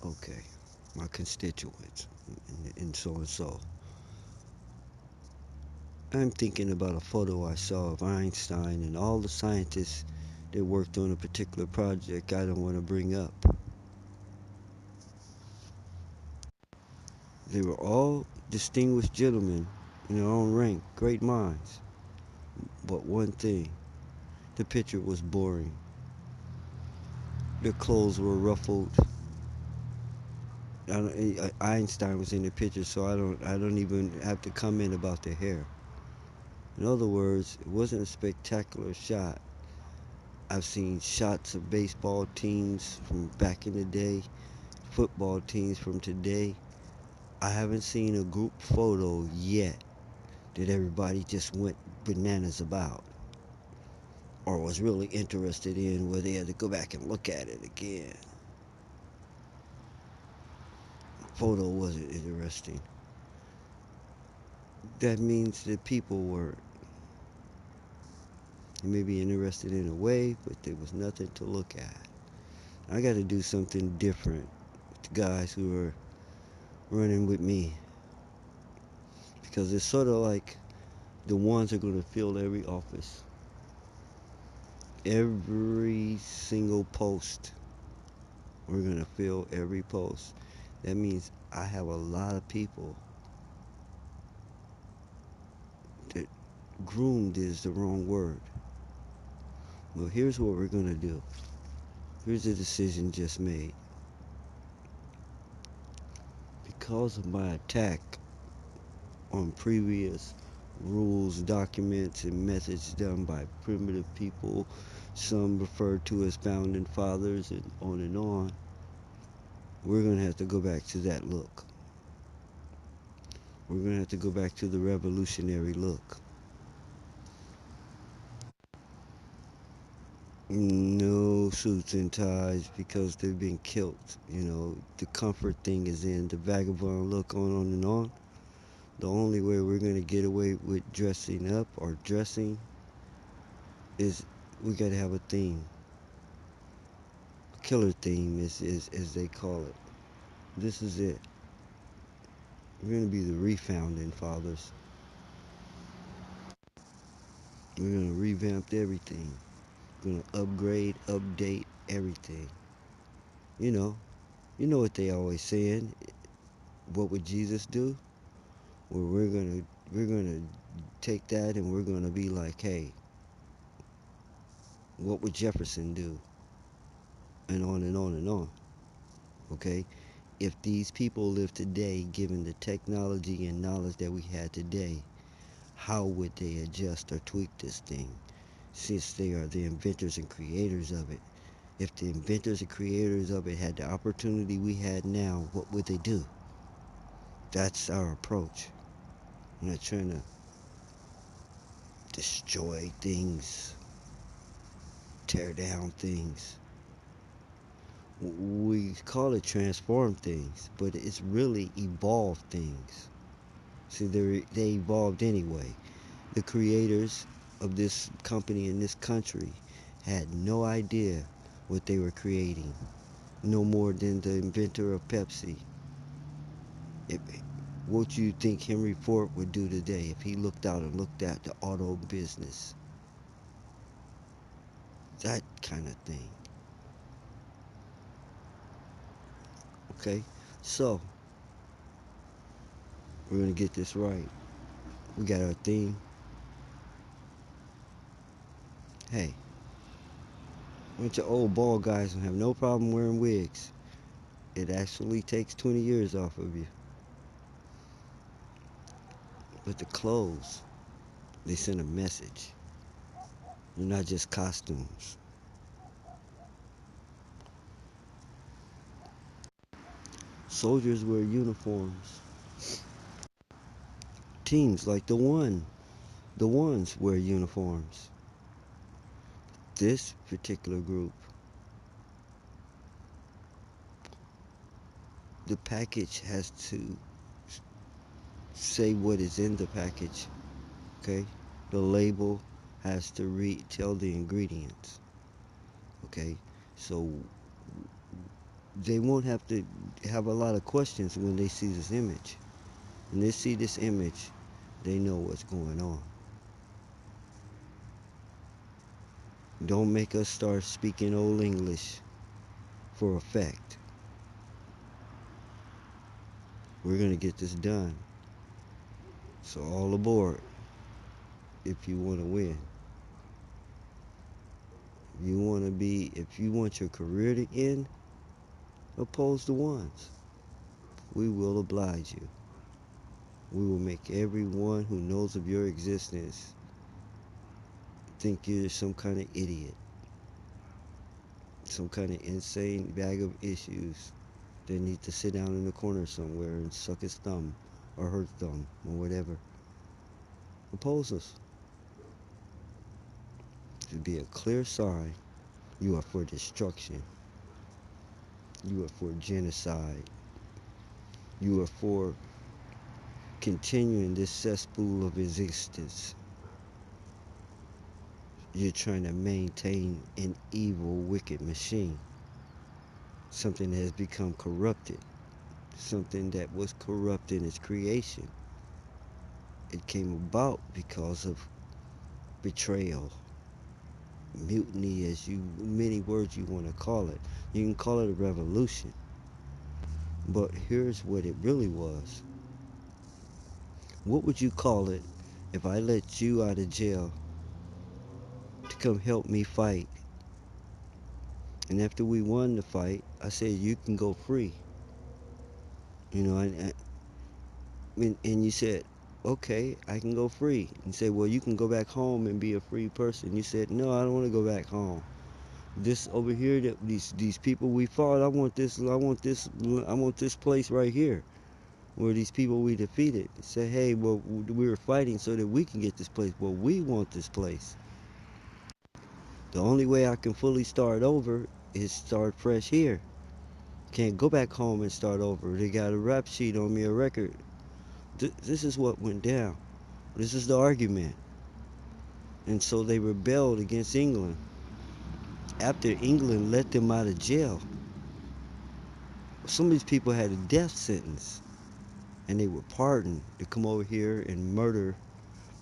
Okay, my constituents, and so and so. I'm thinking about a photo I saw of Einstein and all the scientists that worked on a particular project I don't want to bring up. They were all distinguished gentlemen in their own rank, great minds. But one thing, the picture was boring. Their clothes were ruffled. Einstein was in the picture, so I don't even have to comment about their hair. In other words, it wasn't a spectacular shot. I've seen shots of baseball teams from back in the day, football teams from today. I haven't seen a group photo yet that everybody just went bananas about or was really interested in where they had to go back and look at it again. The photo wasn't interesting. That means that people were maybe interested in a way, but there was nothing to look at. I got to do something different with the guys who are running with me because it's sort of like the ones are going to fill every office, every single post. We're going to fill every post. That means I have a lot of people that groomed is the wrong word. Well, here's what we're going to do. Here's the decision just made. Because of my attack on previous rules, documents, and methods done by primitive people, some referred to as founding fathers, and on, we're going to have to go back to that look. We're going to have to go back to the revolutionary look. No suits and ties because they've been killed. The comfort thing is in the vagabond look on and on. The only way we're going to get away with dressing up or dressing is we got to have a theme. Killer theme is as they call it. This is it. We're going to be the refounding fathers. We're going to revamp everything. We're going to upgrade, update everything. You know, you know what they always saying. What would Jesus do? Well, we're gonna take that and we're gonna be like, hey, what would Jefferson do? And on and on and on. Okay, if these people live today, given the technology and knowledge that we had today, how would they adjust or tweak this thing? Since they are the inventors and creators of it. If the inventors and creators of it had the opportunity we had now, what would they do? That's our approach. I'm not trying to destroy things, tear down things. We call it transform things, but it's really evolve things. See, they evolved anyway. The creators of this company in this country had no idea what they were creating, no more than the inventor of Pepsi. If, what you think Henry Ford would do today if he looked out and looked at the auto business? That kind of thing. Okay, so we're gonna get this right. We got our theme. Hey, a bunch of old bald guys don't have no problem wearing wigs. It actually takes 20 years off of you. But the clothes, they send a message. They're not just costumes. Soldiers wear uniforms. Teams like the ones wear uniforms. This particular group, the package has to say what is in the package. Okay, the label has to tell the ingredients. Okay, so they won't have to have a lot of questions when they see this image. When they see this image, they know what's going on. Don't make us start speaking old English for effect. We're going to get this done. So all aboard if you want to win. If you want your career to end, oppose the ones. We will oblige you. We will make everyone who knows of your existence think you're some kind of idiot, some kind of insane bag of issues that need to sit down in the corner somewhere and suck his thumb or her thumb or whatever. Oppose us. To be a clear sign you are for destruction. You are for genocide. You are for continuing this cesspool of existence. You're trying to maintain an evil, wicked machine. Something that has become corrupted. Something that was corrupt in its creation. It came about because of betrayal, mutiny, many words you want to call it. You can call it a revolution. But here's what it really was. What would you call it if I let you out of jail to come help me fight? And after we won the fight, I said you can go free. You know, and you said, okay, I can go free. And said, well, you can go back home and be a free person. You said, no, I don't want to go back home. This over here, that these people we fought, I want this place right here, where these people we defeated. Say, hey, well, we were fighting so that we can get this place. Well, we want this place. The only way I can fully start over is start fresh here. Can't go back home and start over. They got a rap sheet on me, a record. This is what went down. This is the argument. And so they rebelled against England. After England let them out of jail, some of these people had a death sentence. And they were pardoned to come over here and murder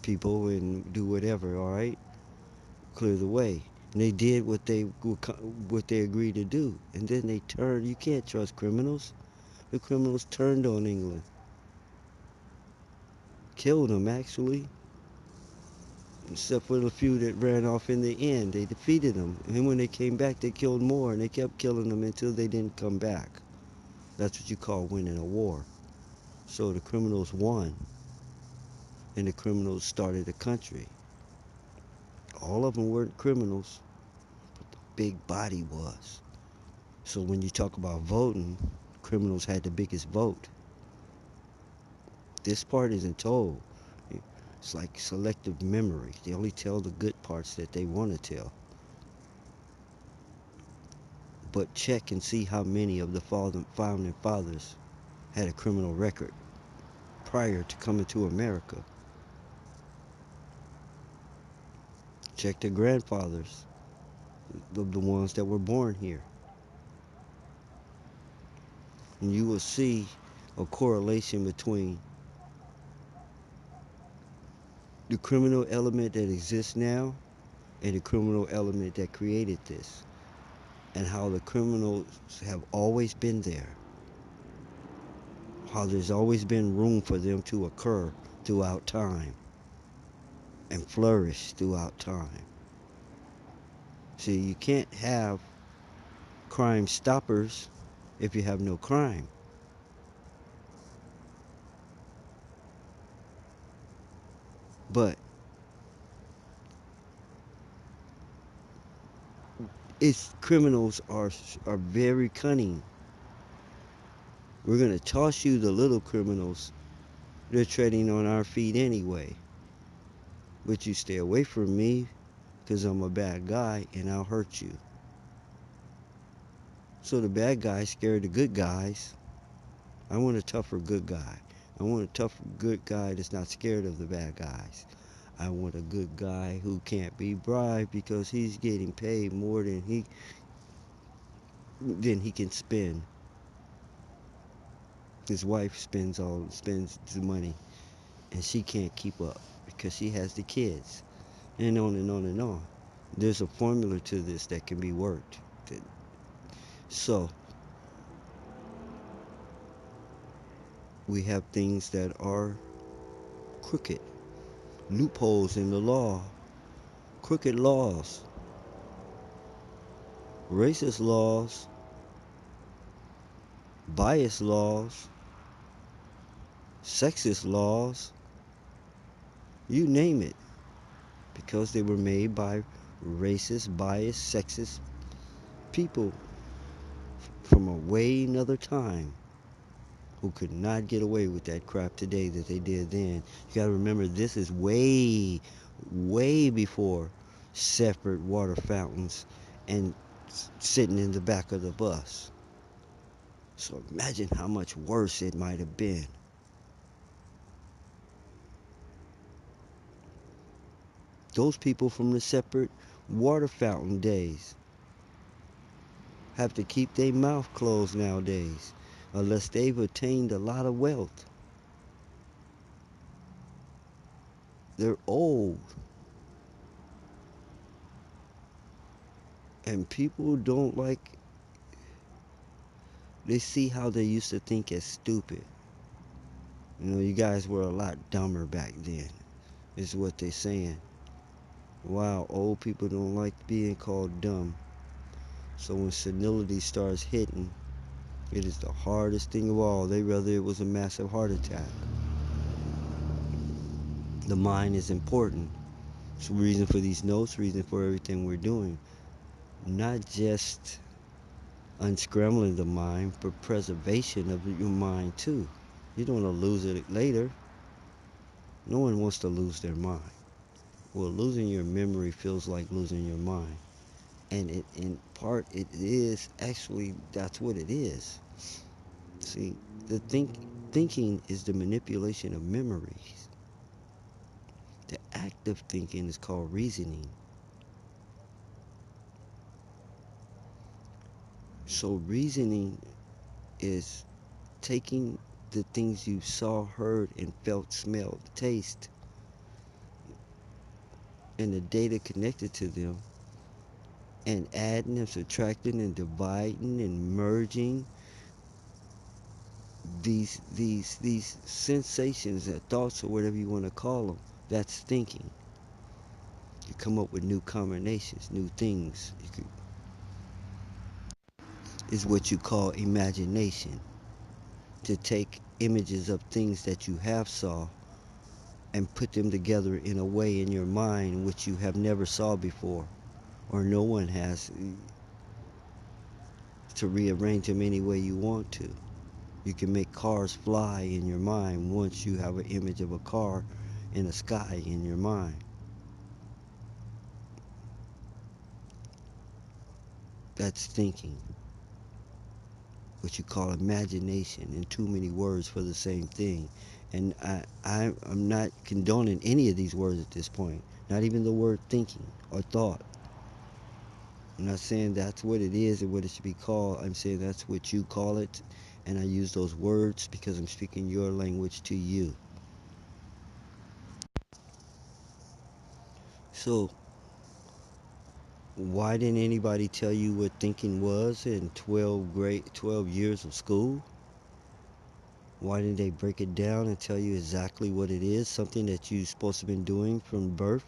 people and do whatever, all right? Clear the way. And they did what they agreed to do. And then they turned. You can't trust criminals. The criminals turned on England. Killed them, actually. Except for the few that ran off in the end. They defeated them. And when they came back, they killed more. And they kept killing them until they didn't come back. That's what you call winning a war. So the criminals won. And the criminals started a country. All of them weren't criminals. But the big body was. So when you talk about voting, criminals had the biggest vote. This part isn't told. It's like selective memory. They only tell the good parts that they want to tell. But check and see how many of the founding fathers had a criminal record prior to coming to America. Check their grandfathers, the ones that were born here. And you will see a correlation between the criminal element that exists now and the criminal element that created this, and how the criminals have always been there, how there's always been room for them to occur throughout time and flourish throughout time. See, you can't have crime stoppers if you have no crime. But its criminals are very cunning. We're gonna toss you the little criminals. They're treading on our feet anyway. But you stay away from me because I'm a bad guy and I'll hurt you. So the bad guys scare the good guys. I want a tougher good guy. I want a tougher good guy that's not scared of the bad guys. I want a good guy who can't be bribed because he's getting paid more than he can spend. His wife spends the money, and she can't keep up because she has the kids, and on and on and on. There's a formula to this that can be worked. So we have things that are crooked, loopholes in the law, crooked laws, racist laws, bias laws, sexist laws, you name it, because they were made by racist, biased, sexist people from a way another time who could not get away with that crap today that they did then. You gotta remember, this is way, way before separate water fountains and sitting in the back of the bus. So imagine how much worse it might have been. Those people from the separate water fountain days have to keep their mouth closed nowadays unless they've attained a lot of wealth. They're old, and people don't like, they see how they used to think as stupid. You know, you guys were a lot dumber back then, is what they're saying. Wow, old people don't like being called dumb. So when senility starts hitting, it is the hardest thing of all. They rather it was a massive heart attack. The mind is important. It's the reason for these notes, reason for everything we're doing. Not just unscrambling the mind, but preservation of your mind too. You don't want to lose it later. No one wants to lose their mind. Well, losing your memory feels like losing your mind. And it, in part, it is actually, that's what it is. See, thinking is the manipulation of memories. The act of thinking is called reasoning. So reasoning is taking the things you saw, heard, and felt, smelled, taste, and the data connected to them, and adding and subtracting and dividing and merging these sensations and thoughts, or whatever you want to call them. That's thinking. You come up with new combinations, new things. Is what you call imagination. To take images of things that you have saw and put them together in a way in your mind which you have never saw before, or no one has, to rearrange them any way you want to. You can make cars fly in your mind once you have an image of a car in the sky in your mind. That's thinking, what you call imagination, in too many words for the same thing. And I'm not condoning any of these words at this point, not even the word thinking or thought. I'm not saying that's what it is and what it should be called. I'm saying that's what you call it. And I use those words because I'm speaking your language to you. So, why didn't anybody tell you what thinking was in 12 years of school? Why didn't they break it down and tell you exactly what it is? Something that you're supposed to have been doing from birth?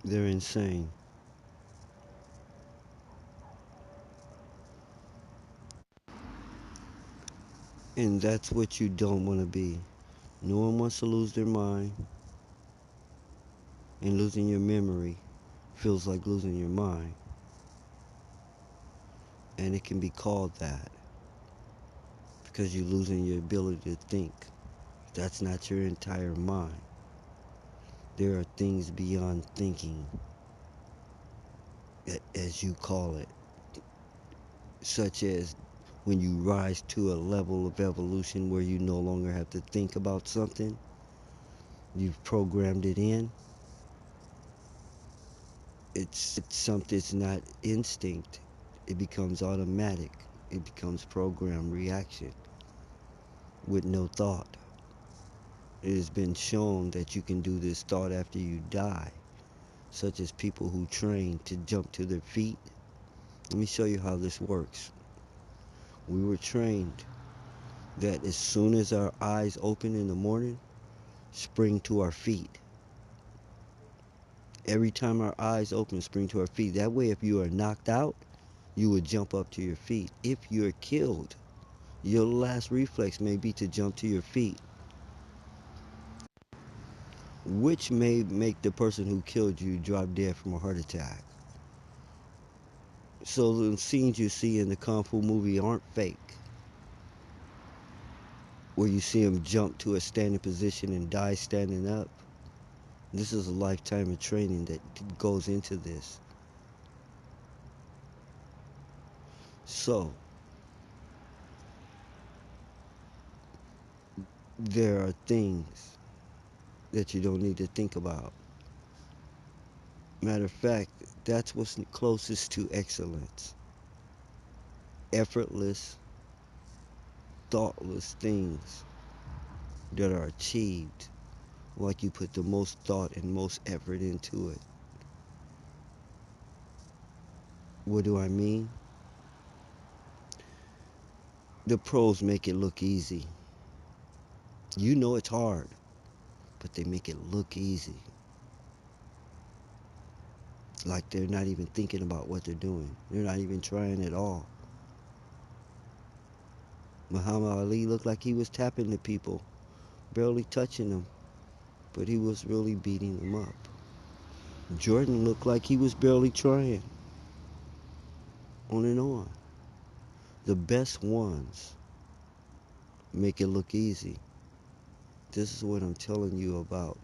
They're insane. And that's what you don't want to be. No one wants to lose their mind, and losing your memory feels like losing your mind. And it can be called that because you're losing your ability to think. That's not your entire mind. There are things beyond thinking, as you call it, such as when you rise to a level of evolution where you no longer have to think about something, you've programmed it in. It's something, it's not instinct. It becomes automatic. It becomes programmed reaction with no thought. It has been shown that you can do this thought after you die, such as people who train to jump to their feet. Let me show you how this works. We were trained that as soon as our eyes open in the morning, spring to our feet. Every time our eyes open, spring to our feet. That way, if you are knocked out, you would jump up to your feet. If you're killed, your last reflex may be to jump to your feet, which may make the person who killed you drop dead from a heart attack. So the scenes you see in the Kung Fu movie aren't fake, where you see him jump to a standing position and die standing up. This is a lifetime of training that goes into this. So, there are things that you don't need to think about. Matter of fact, that's what's closest to excellence. Effortless, thoughtless things that are achieved like you put the most thought and most effort into it. What do I mean? The pros make it look easy. You know it's hard, but they make it look easy. Like they're not even thinking about what they're doing. They're not even trying at all. Muhammad Ali looked like he was tapping the people, barely touching them, but he was really beating them up. Jordan looked like he was barely trying. On and on. The best ones make it look easy. This is what I'm telling you about.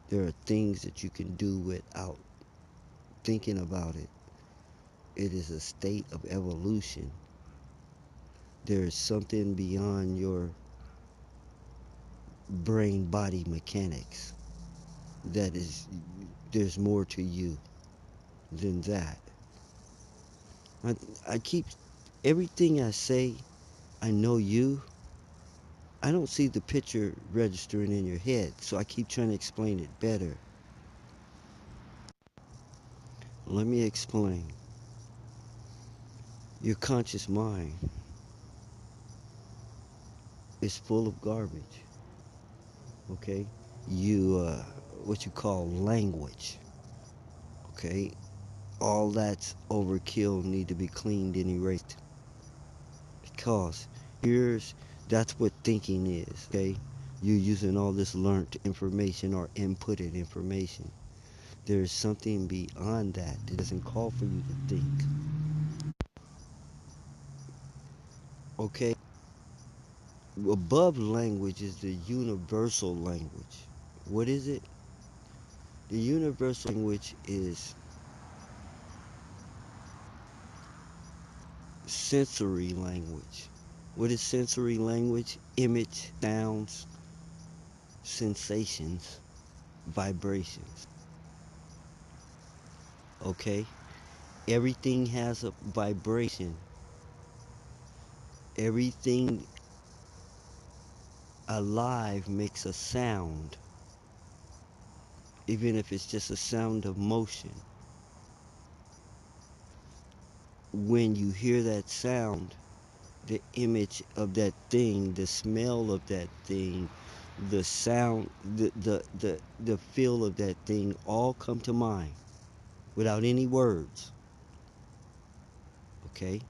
There are things that you can do without thinking about it. It is a state of evolution. There is something beyond your brain body mechanics that is, there's more to you than that. I, I keep, everything I say, I know you, I don't see the picture registering in your head, so I keep trying to explain it better. Let me explain. Your conscious mind is full of garbage, okay? What you call language, okay? All that's overkill need to be cleaned and erased. Because here's, that's what thinking is, okay? You're using all this learned information or inputted information. There is something beyond that. It doesn't call for you to think, okay? Above language is the universal language. What is it? The universal language is sensory language. What is sensory language? Image, sounds, sensations, vibrations. Okay? Everything has a vibration. Everything alive makes a sound, even if it's just a sound of motion. When you hear that sound, the image of that thing, the smell of that thing, the sound, the feel of that thing all come to mind without any words. Okay?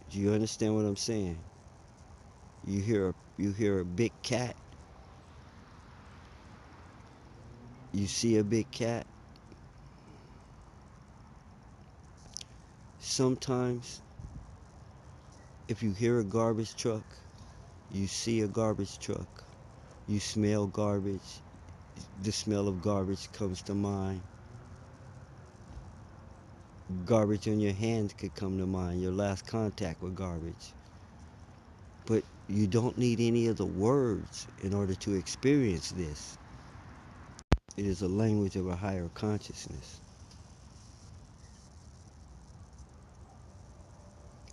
Do you understand what I'm saying? You hear a big cat, you see a big cat. Sometimes if you hear a garbage truck, you see a garbage truck, you smell garbage, the smell of garbage comes to mind. Garbage on your hands could come to mind, your last contact with garbage. But you don't need any of the words in order to experience this. It is a language of a higher consciousness.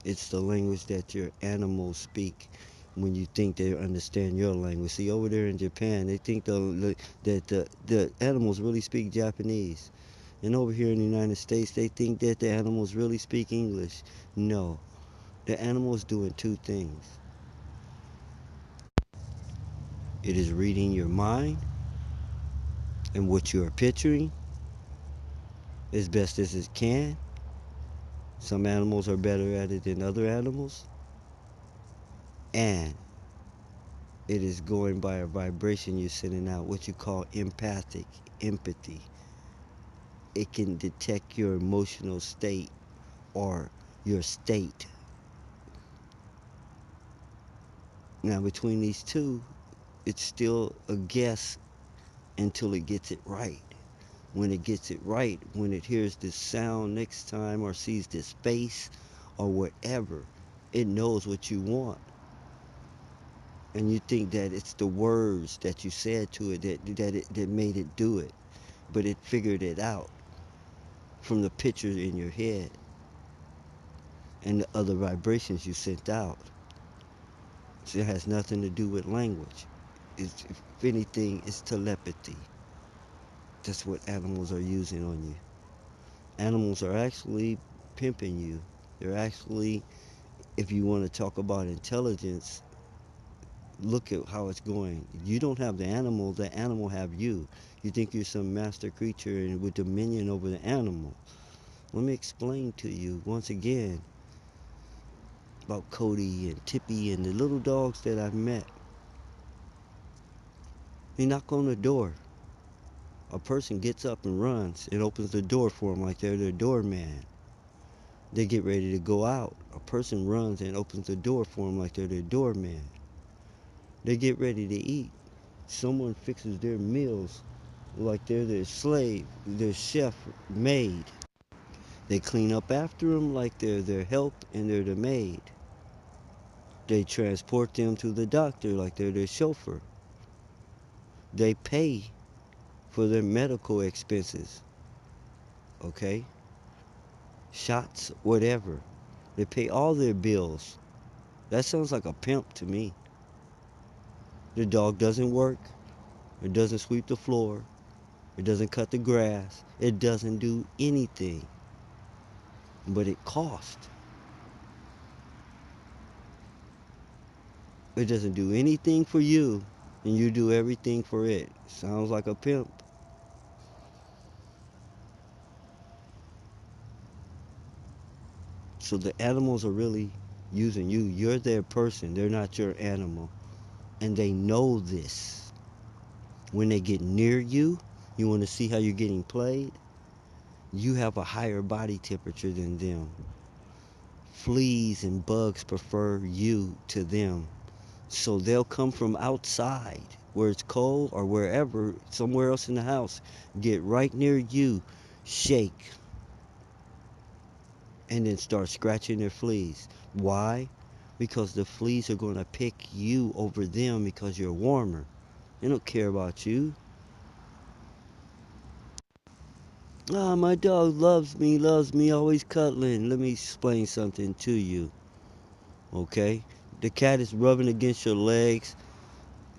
It's the language that your animals speak when you think they understand your language. See, over there in Japan, they think that the animals really speak Japanese. And over here in the United States, they think that the animals really speak English. No, the animal's doing two things. It is reading your mind and what you are picturing as best as it can. Some animals are better at it than other animals. And it is going by a vibration you're sending out, what you call empathic, empathy. It can detect your emotional state or your state. Now, between these two, it's still a guess until it gets it right. When it gets it right, when it hears this sound next time or sees this face or whatever, it knows what you want. And you think that it's the words that you said to it that made it do it. But it figured it out from the picture in your head and the other vibrations you sent out. So it has nothing to do with language. If anything, it's telepathy. That's what animals are using on you. Animals are actually pimping you. They're actually, if you want to talk about intelligence, look at how it's going. You don't have the animal have you. You think you're some master creature and with dominion over the animal. Let me explain to you once again about Cody and Tippy and the little dogs that I've met. They knock on the door. A person gets up and runs and opens the door for them like they're their doorman. They get ready to go out. A person runs and opens the door for them like they're their doorman. They get ready to eat. Someone fixes their meals like they're their slave, their chef maid. They clean up after them like they're their help and they're the maid. They transport them to the doctor like they're their chauffeur. They pay for their medical expenses, okay? Shots, whatever. They pay all their bills. That sounds like a pimp to me. The dog doesn't work. It doesn't sweep the floor. It doesn't cut the grass. It doesn't do anything. But it costs. It doesn't do anything for you, and you do everything for it. Sounds like a pimp. So the animals are really using you. You're their person. They're not your animal. And they know this. When they get near you, you want to see how you're getting played? You have a higher body temperature than them. Fleas and bugs prefer you to them. So they'll come from outside where it's cold or wherever, somewhere else in the house, get right near you, shake, and then start scratching their fleas. Why? Because the fleas are going to pick you over them because you're warmer. They don't care about you. Ah, my dog loves me, always cuddling. Let me explain something to you, okay? The cat is rubbing against your legs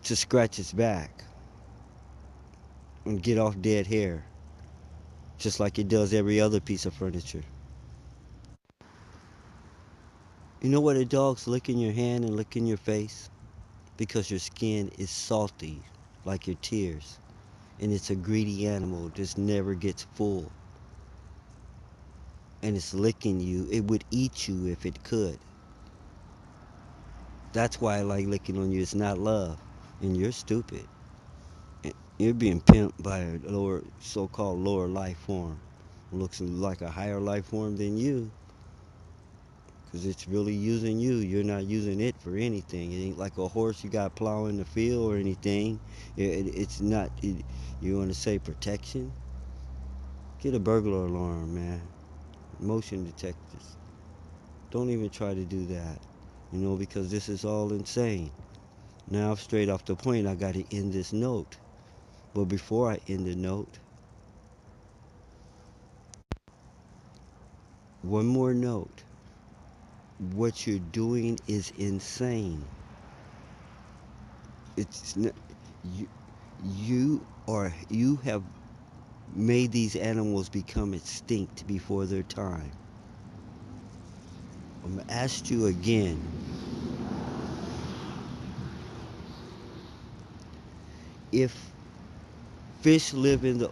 to scratch its back and get off dead hair, just like it does every other piece of furniture. You know why the dog's licking your hand and licking your face? Because your skin is salty, like your tears. And it's a greedy animal, just never gets full. And it's licking you. It would eat you if it could. That's why I like licking on you. It's not love. And you're stupid. You're being pimped by a lower, so-called lower life form. Looks like a higher life form than you. Because it's really using you. You're not using it for anything. It ain't like a horse you got plowing the field or anything. It's not, you want to say protection? Get a burglar alarm, man. Motion detectors. Don't even try to do that. because this is all insane. Now, straight off the point, I got to end this note. But before I end the note, one more note. What you're doing is insane. It's not, you, you have made these animals become extinct before their time. I'm gonna ask you again. If fish live in the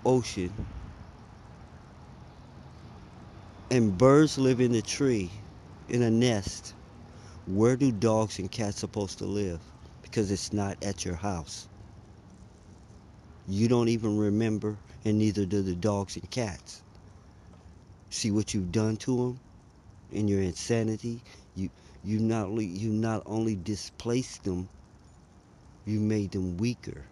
ocean and birds live in the tree in a nest, where do dogs and cats supposed to live? Because it's not at your house. You don't even remember, and neither do the dogs and cats. See what you've done to them in your insanity. You you not only displaced them, you made them weaker.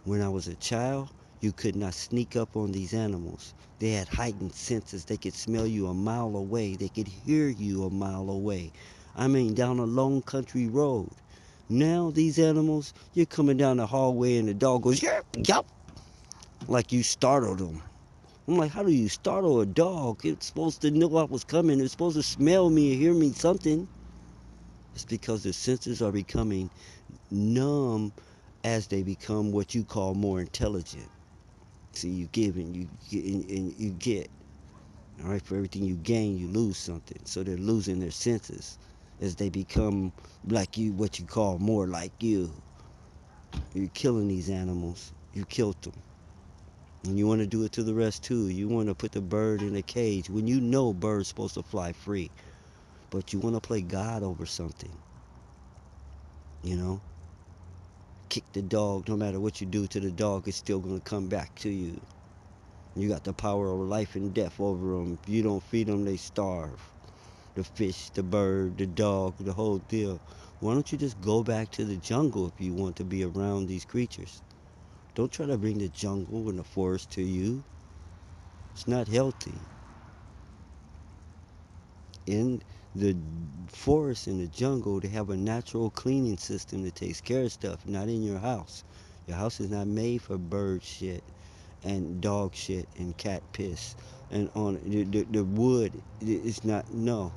When I was a child, you could not sneak up on these animals. They had heightened senses. They could smell you a mile away. They could hear you a mile away. I mean, down a long country road. Now, these animals, you're coming down the hallway and the dog goes, yep, yep, like you startled them. I'm like, how do you startle a dog? It's supposed to know I was coming. It's supposed to smell me or hear me something. It's because the senses are becoming numb as they become what you call more intelligent. See, you give and you get, and you get. All right, for everything you gain, you lose something. So they're losing their senses as they become like you, what you call more like you. You're killing these animals. You killed them. And you want to do it to the rest too. You want to put the bird in a cage when you know birds supposed to fly free, but you want to play God over something. You know, kick the dog. No matter what you do to the dog, it's still gonna come back to you. You got the power of life and death over them. If you don't feed them, they starve. The fish, the bird, the dog, the whole deal. Why don't you just go back to the jungle if you want to be around these creatures? Don't try to bring the jungle and the forest to you. It's not healthy. In the forest and the jungle, they have a natural cleaning system that takes care of stuff, not in your house. Your house is not made for bird shit and dog shit and cat piss. And on the wood, it's not, no.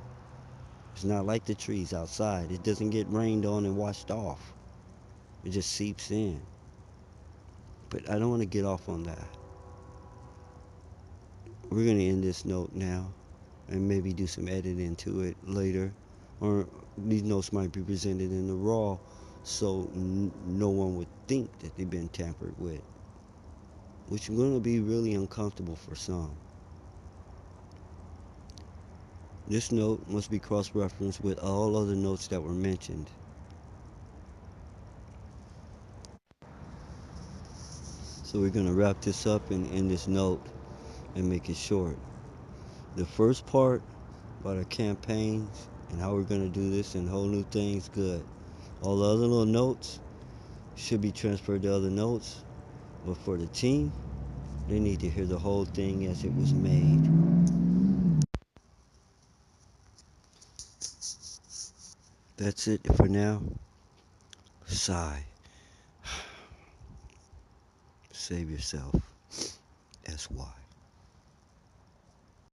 It's not like the trees outside. It doesn't get rained on and washed off. It just seeps in. But I don't want to get off on that. We're going to end this note now and maybe do some editing to it later. Or these notes might be presented in the raw so no one would think that they've been tampered with, which is going to be really uncomfortable for some. This note must be cross-referenced with all other notes that were mentioned. So we're going to wrap this up and end this note and make it short. The first part about our campaigns and how we're going to do this and whole new things, good. All the other little notes should be transferred to other notes, but for the team, they need to hear the whole thing as it was made. That's it for now. Sigh. Save yourself. SY.